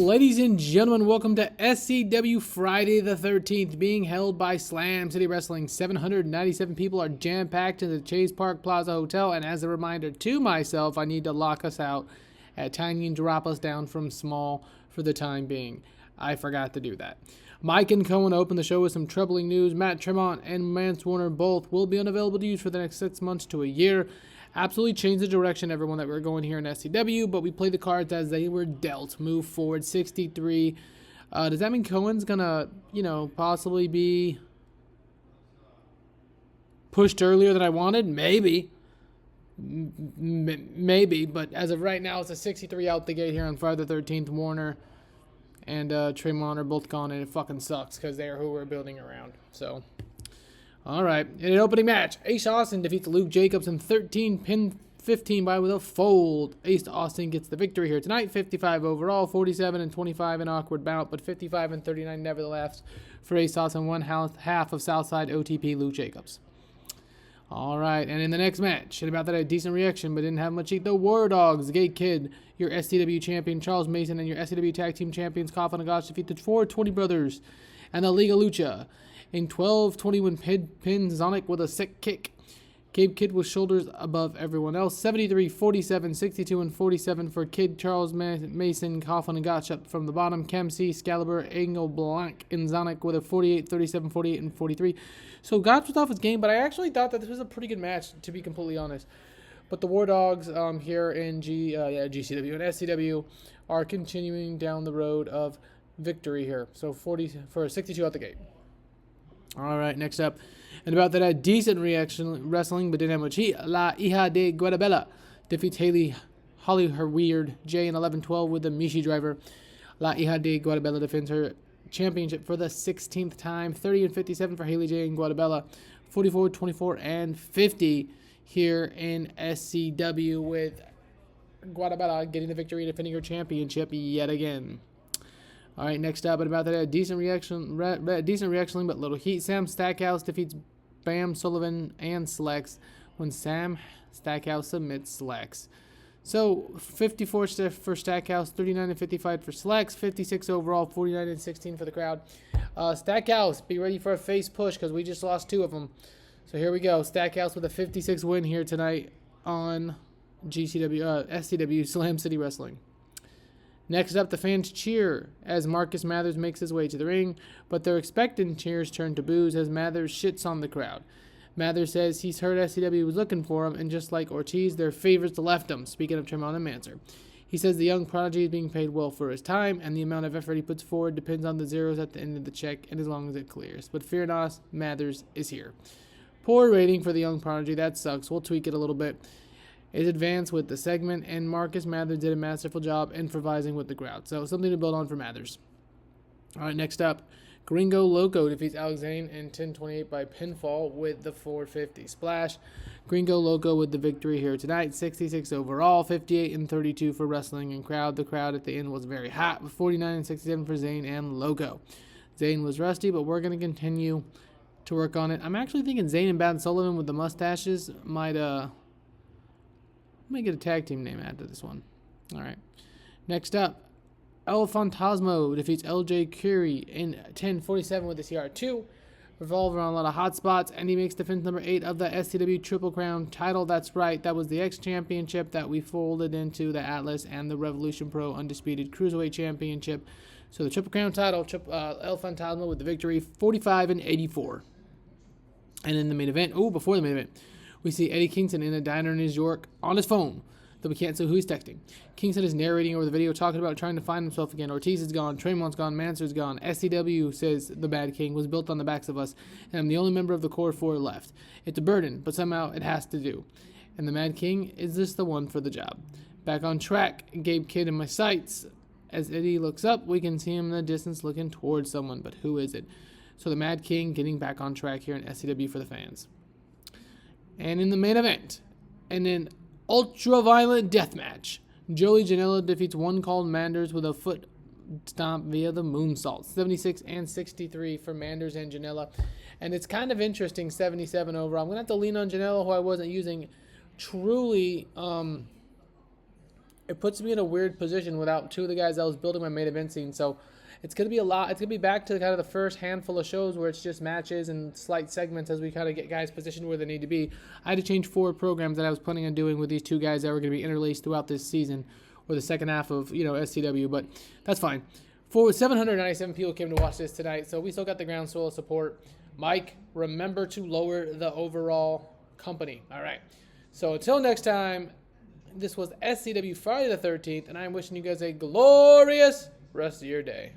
Ladies and gentlemen, welcome to SCW Friday the 13th, being held by Slam City Wrestling. 797 people are jam-packed in the Chase Park Plaza Hotel, and as a reminder to myself, I need to lock us out at tiny and drop us down from small for the time being. I forgot to do that. Mike and Cohen open the show with some troubling news. Matt Tremont and Mance Warner both will be unavailable to use for the next 6 months to a year. Absolutely changed the direction, everyone, that we're going here in SCW, but we play the cards as they were dealt. Move forward, 63. Does that mean Cohen's gonna, possibly be pushed earlier than I wanted? Maybe. Maybe, but as of right now, it's a 63 out the gate here on Friday the 13th. Warner and Tremont are both gone, and it fucking sucks because they are who we're building around. So, all right. In an opening match, Ace Austin defeats Luke Jacobs in 13 pin 15 by with a fold. Ace Austin gets the victory here tonight. 55 overall, 47 and 25 in awkward bout, but 55 and 39 nevertheless for Ace Austin, one half of Southside OTP Luke Jacobs. All right, and in the next match, and about that, a decent reaction, but didn't have much heat. The War Dogs, the Gate Kid, your SCW champion Charles Mason, and your SCW Tag Team champions Coffin and Gosh defeat the 420 Brothers and the Liga Lucha in 12-20 when pins Zonic with a sick kick. Gabe Kidd with shoulders above everyone else. 73, 47, 62, and 47 for Kidd, Charles Mason, Coffin, and Gotch up from the bottom. Cam C, Excalibur, Angle, Blanc, and Zonic with a 48, 37, 48, and 43. So Gotch was off his game, but I actually thought that this was a pretty good match, to be completely honest. But the War Dogs here in GCW and SCW are continuing down the road of victory here. So 62 out the gate. All right, next up. And about that, a decent reaction wrestling, but didn't have much heat. La Hija de Guadabella defeats Holly her Weird J in 11-12 with the Mishi driver. La Hija de Guadabella defends her championship for the 16th time. 30 and 57 for Haley J and Guadabella. 44, 24, and 50 here in SCW with Guadabella getting the victory and defending her championship yet again. All right, next up, and about that, a decent reaction, but little heat. Sam Stackhouse defeats Bam Sullivan and Slex when Sam Stackhouse submits Slex. So 54 for Stackhouse, 39 and 55 for Slex, 56 overall, 49 and 16 for the crowd. Stackhouse, be ready for a face push because we just lost 2 of them. So here we go. Stackhouse with a 56 win here tonight on SCW Slam City Wrestling. Next up, the fans cheer as Marcus Mathers makes his way to the ring, but their expectant cheers turn to boos as Mathers shits on the crowd. Mathers says he's heard SCW was looking for him, and just like Ortiz, their favorites left him, speaking of Tremont and Manser. He says the young prodigy is being paid well for his time, and the amount of effort he puts forward depends on the zeros at the end of the check, and as long as it clears. But fear not, Mathers is here. Poor rating for the young prodigy, that sucks. We'll tweak it a little bit. Is advanced with the segment, and Marcus Mathers did a masterful job improvising with the crowd. So something to build on for Mathers. All right, next up, Gringo Loco defeats Alex Zane in 10-28 by pinfall with the 450 splash. Gringo Loco with the victory here tonight. 66 overall, 58 and 32 for wrestling and crowd. The crowd at the end was very hot with 49 and 67 for Zane and Loco. Zane was rusty, but we're going to continue to work on it. I'm actually thinking Zane and Bad Sullivan with the mustaches might get a tag team name after this one. All right. Next up, El Fantasmo defeats LJ Curie in 10-47 with the CR2. Revolver on a lot of hot spots, and he makes defense number 8 of the SCW Triple Crown title. That's right. That was the X Championship that we folded into the Atlas and the Revolution Pro Undisputed Cruiserweight Championship. So the Triple Crown title, El Fantasmo with the victory, 45 and 84. And in the main event, before the main event, we see Eddie Kingston in a diner in New York on his phone, though we can't say who he's texting. Kingston is narrating over the video, talking about trying to find himself again. Ortiz is gone, Traymon's gone, Mansur's gone. SCW, says the Bad King, was built on the backs of us, and I'm the only member of the core 4 left. It's a burden, but somehow it has to do. And the Mad King is just the one for the job. Back on track, Gabe Kidd in my sights. As Eddie looks up, we can see him in the distance looking towards someone, but who is it? So the Mad King getting back on track here in SCW for the fans. And in the main event, and in ultra-violent death match, Joey Janela defeats One Called Manders with a foot stomp via the moonsault. 76 and 63 for Manders and Janela. And it's kind of interesting, 77 overall. I'm going to have to lean on Janela, who I wasn't using. Truly, it puts me in a weird position without two of the guys I was building my main event scene. So it's going to be a lot. It's going to be back to kind of the first handful of shows where it's just matches and slight segments as we kind of get guys positioned where they need to be. I had to change 4 programs that I was planning on doing with these 2 guys that were going to be interlaced throughout this season or the second half of, SCW, but that's fine. 797 people came to watch this tonight, so we still got the groundswell of support. Mike, remember to lower the overall company. All right. So until next time, this was SCW Friday the 13th, and I'm wishing you guys a glorious rest of your day.